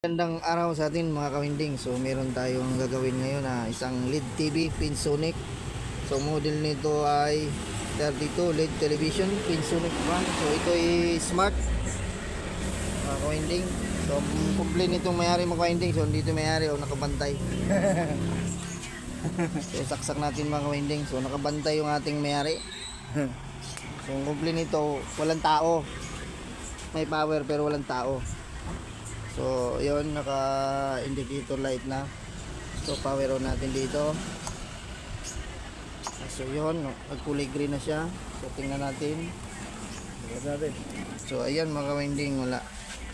Magandang araw sa atin mga kawinding. So meron tayong gagawin ngayon na isang LED TV Pinsonic. So model nito ay 32 LED television Pinsonic brand. So ito ay smart mga kawinding. So complain nitong mayari mga kawinding. So dito mayari o nakabantay. So saksak natin mga kawinding. So nakabantay yung ating mayari. So complain nito walang tao. May power pero walang tao. So, yun, naka-indicator light na. So, power on natin dito. So, yun, nagkulay green na siya. So, tingnan natin. So, ayan, mga kawinding, wala.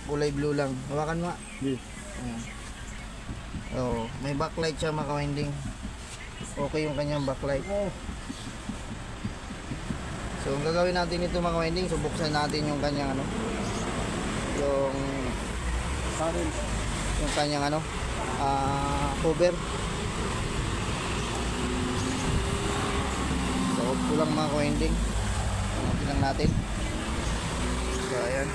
Kulay blue lang. Hawakan mo. Ayan. So, may backlight siya, mga kawinding. Okay yung kanyang backlight. So, ang gagawin natin ito, mga kawinding, so, buksan natin yung kanyang, yung kanyang cover. So kulang mga kawinding, natin lang natin. So ayan,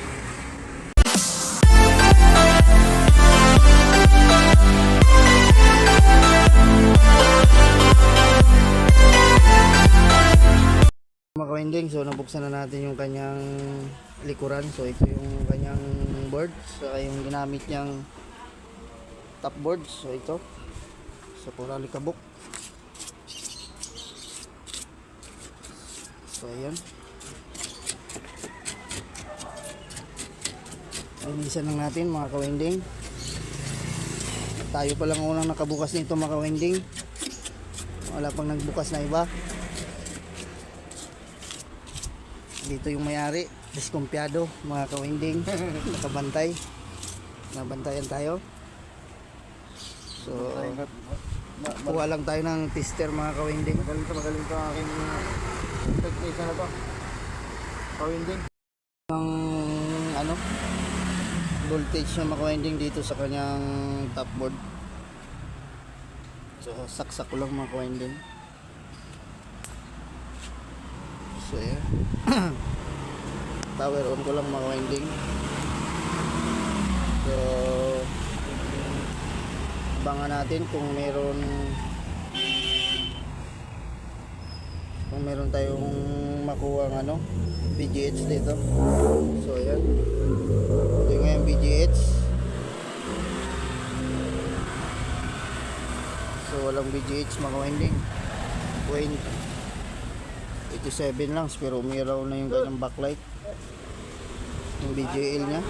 mga kawinding, so nabuksan na natin yung kanyang likuran. So ito yung kanyang board, saka yung ginamit niyang top board. So ito, so pura likabok. So ayan, linisan lang natin mga kawinding. Tayo pa lang unang nakabukas nito mga kawinding, wala pang nagbukas na iba. Dito yung mayari, diskumpiyado mga kawinding. Nakabantay, nabantayan tayo. So kuha lang tayo ng tester mga kawinding. Magaling to aking technique na to, kawinding. Ang voltage ng mga kawinding dito sa kanyang top board. So saksak ko lang mga kawinding. So yeah. Power on ko lang mga winding. So abangan natin kung meron tayong makuha ng BGH dito. So ayan, ito yung BGH. So walang BGH mga winding. 87 lang, pero umiraw na yung kanyang backlight, yung BJL nya.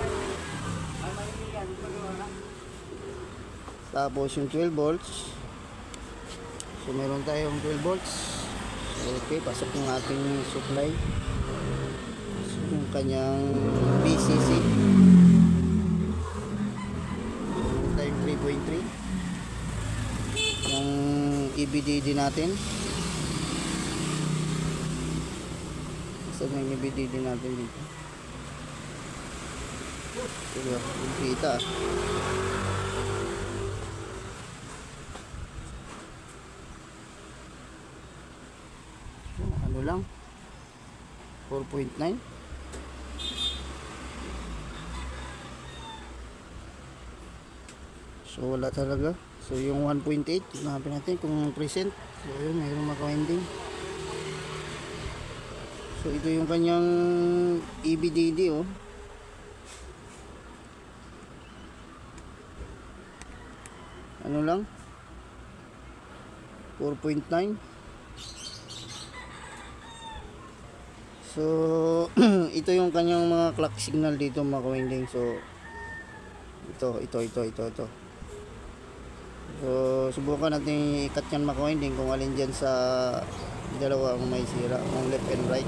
Tapos yung 12 volts, so meron tayong 12 volts. So, okay, pasok yung ating supply. So, yung kanyang BCC, meron tayong 3.3 yung EBDD natin. So may nibididi natin dito. Sige, kita. Ano lang? 4.9. So wala talaga. So yung 1.8, hanapin natin kung present. So yun, mayroong maka-winding. So ito yung kanyang EBDD ano lang, 4.9. So ito yung kanyang mga clock signal dito mga kawinding. So ito. So subukan natin i-cut yan mga kawinding kung alin dyan sa dalawa ang may sira, ang left and right.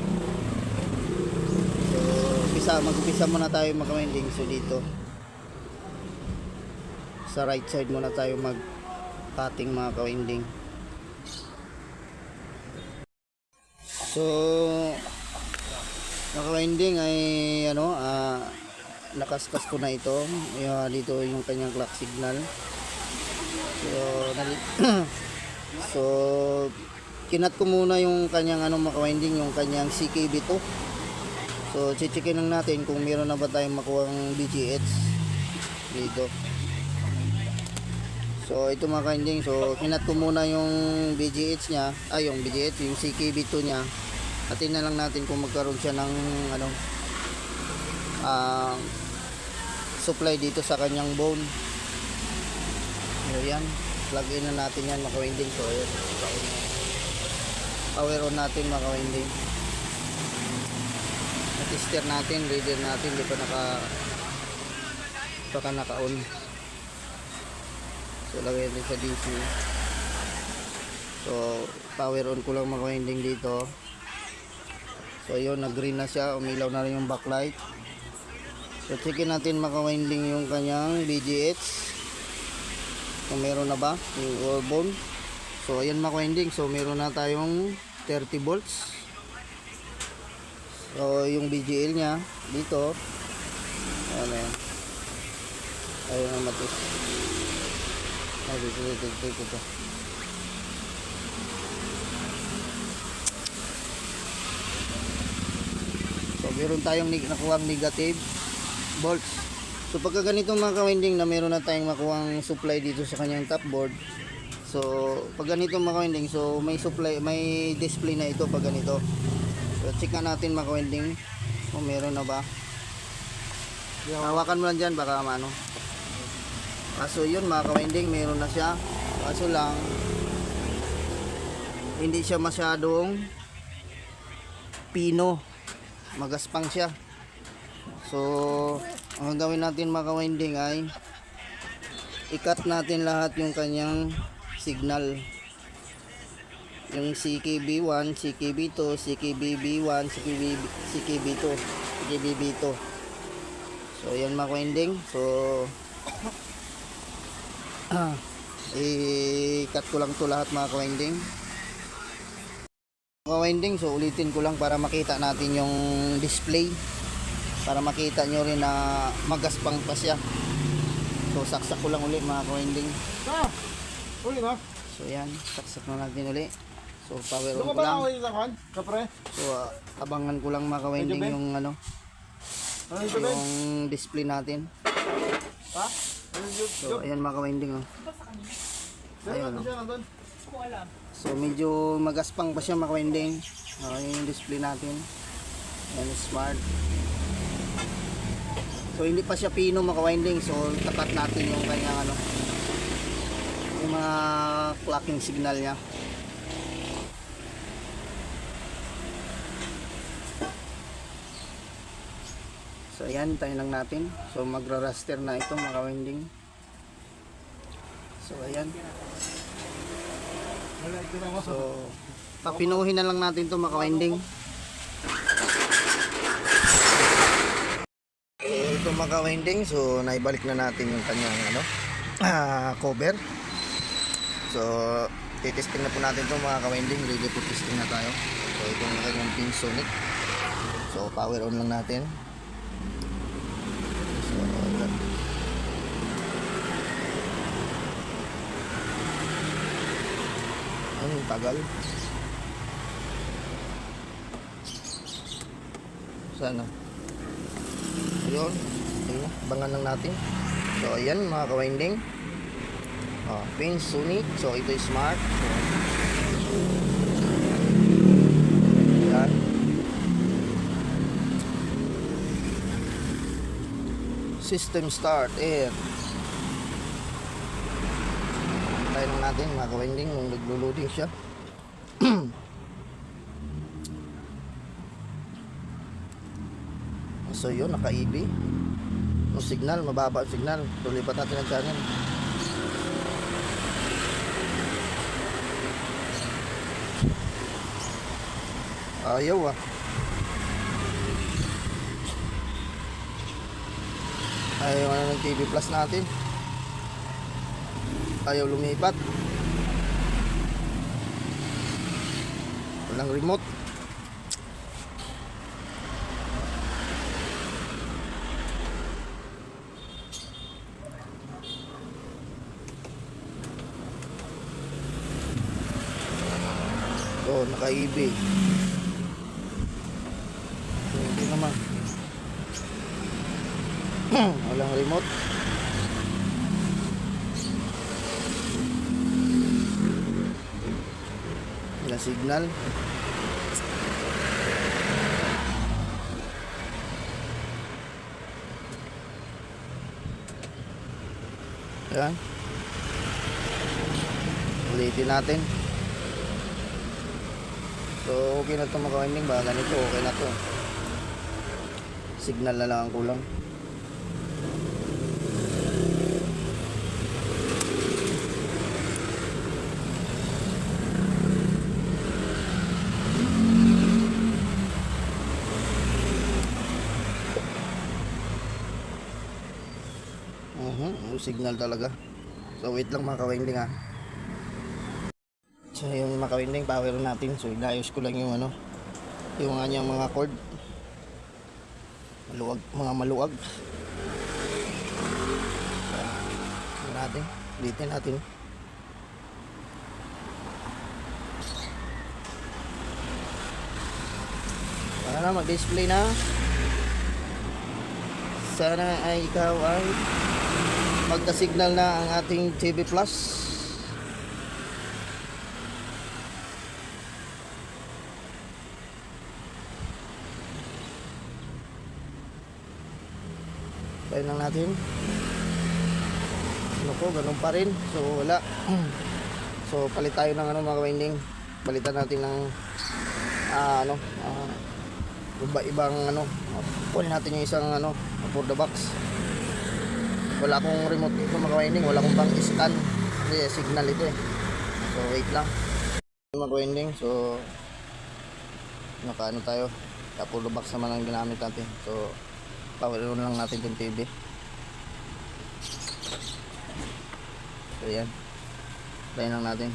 So mag-upisa muna tayo mga kawinding. So dito sa right side muna tayo mag-cutting mga kawinding. So mga kawinding ay nakaskas ko na ito. Dito yung kanyang clock signal. So kinat ko muna yung kanyang mga kawinding, yung kanyang CKB2. So checkin lang natin kung meron na ba tayong makuha ng BGH dito. So ito mga ka-ending, so kinat ko muna yung BGH niya, yung BGH, yung CKB2 niya. Atin na lang natin kung magkaroon siya ng ano, supply dito sa kanyang bone. So yan, plug in na natin yan mga ka-ending. So ayan, power on natin mga ka-ending. Tester natin, reader natin, di pa naka-on. So lagay natin sa DC. So power on ko lang mga ka-ending dito. So yun, nag-green na siya, umilaw na rin yung backlight. So checkin natin mga ka-winding yung kanyang BGH. Kung meron na ba yung oil bone. So ayan mga ka-winding, so meron na tayong 30 volts. So yung BGL niya dito. Ayan na yan. Ayun ang matis. Ay dito ito. So meron tayong nakuhang negative volts. So pagka ganito mga ka-winding na meron na tayong makuhang supply dito sa kanyang top board. So pag ganito mga ka-winding, so may supply, may display na ito pag ganito. So check na natin mga ka-winding kung meron na ba. Hawakan mo lang dyan baka ano. Kaso yun mga ka-winding, meron na siya. Kaso lang hindi siya masyadong pino, magaspang siya. So ang gawin natin mga ka-winding ay i-cut natin lahat yung kanyang signal, yung CKB1, CKB2, CKBB1, CKB2, CKBB2. So yan mga ka-winding. So i-cut ko lang to lahat mga ka-winding. Ka-winding, so ulitin ko lang para makita natin yung display, para makita nyo rin na magaspang pa siya. So saksak ko lang ulit mga ka-winding. Uli na. So yan, saksak na natin ulit. So power on Ano ko ba lang. na ulit naman? Kapre? So abangan ko lang mga ka-winding Medyo, Ben? yung ano, Ano ito ba? yung display natin. Ha? Ano yung So ayan mga ka-winding oh. Ayun, ano oh. siya nandun? So medyo magaspang pa siya mga ka-winding. Yun yung display natin. Ayan, smart. So hindi pa siya pino mga ka-winding. So tapat natin yung kanyang ano, yung mga clocking signal niya. So ayan, tayo lang natin. So magra-raster na ito mga ka-winding. So ayan. So papinuhin na lang natin ito mga ka-winding. Ito mga ka-winding, so naibalik na natin yung kanyang ano, cover. So titesting na po natin ito mga ka-winding. Ready po testing na tayo. So itong kanyang Pinsonic. So power on lang natin. So ayan. Ang tagal. Sana. Ayun. Ayun. Abangan lang natin. So ayan mga ka-winding. Pinsonic. So ito is smart. So, ayan. System start. Ayan. Tayo lang natin mga ka-winding nung naglo-loading siya. So yun, naka-EB yung signal, mababa yung signal. Tulipat natin ang channel. Ayaw ayaw na ng TV Plus natin. Ayaw lumipat. Walang remote. So naka-EB. Hindi naman. Walang remote. ng signal. Yan. Ulitin natin. So okay na ito mga ka-winding. Baka ganito okay na to. Signal na lang ang kulang. Yung signal talaga. So wait lang mga ka-winding ha. So yung mga ka-winding, power natin. So inayos ko lang yung ano, yung kanyang mga cord. Maluwag, mga maluwag. So, natin, ulitin natin. Para na mag-display na. Sana ay ikaw ay magka-signal na ang ating TV Plus. Tayo lang natin. Ano po, ganun pa rin. So wala. So palit tayo ng ano mga winding. Palitan natin ng ibang ano. Kunin natin yung isang ano for the box. Wala akong remote dito mga winding. Wala akong pang scan. Kasi signal ito eh. So wait lang mga winding. So nakaano tayo. For the box naman ang ginamit natin. So power on lang natin yung TV. So yan. Tayo lang natin.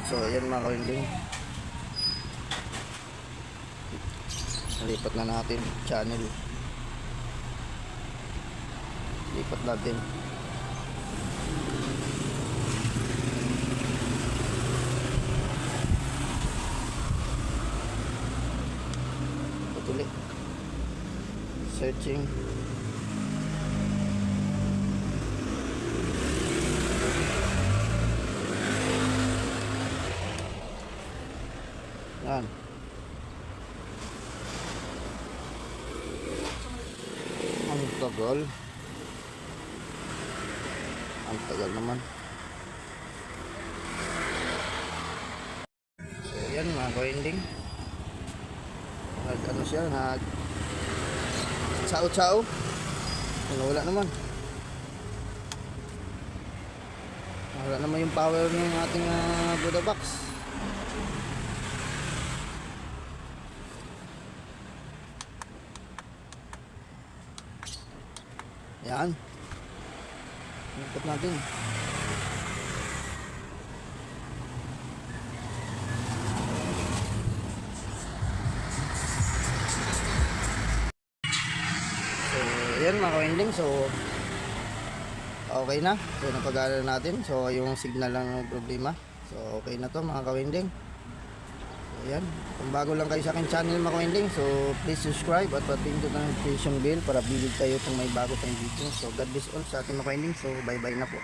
So ayan mga ka-winding. Lipat na natin channel. Lipat natin. Patuloy. Searching. Yan. Ang tagal. Ang tagal naman. So yan mga ka-winding. Ano siya, sao-sao. Wala naman. Wala naman yung power ng ating Buddha box. Yan. Ikot natin. So, yan mga ka-winding. So, okay na. So, napag-aaral natin. So, yung signal lang ang problema. So, okay na to mga ka-winding. So, yan. Kung bago lang kayo sa akin channel mga ka-winding, so please subscribe at pindot ang notification bell para bilid kayo kung may bago tayong video. So, God bless all sa ating mga ka-winding. So, bye-bye na po.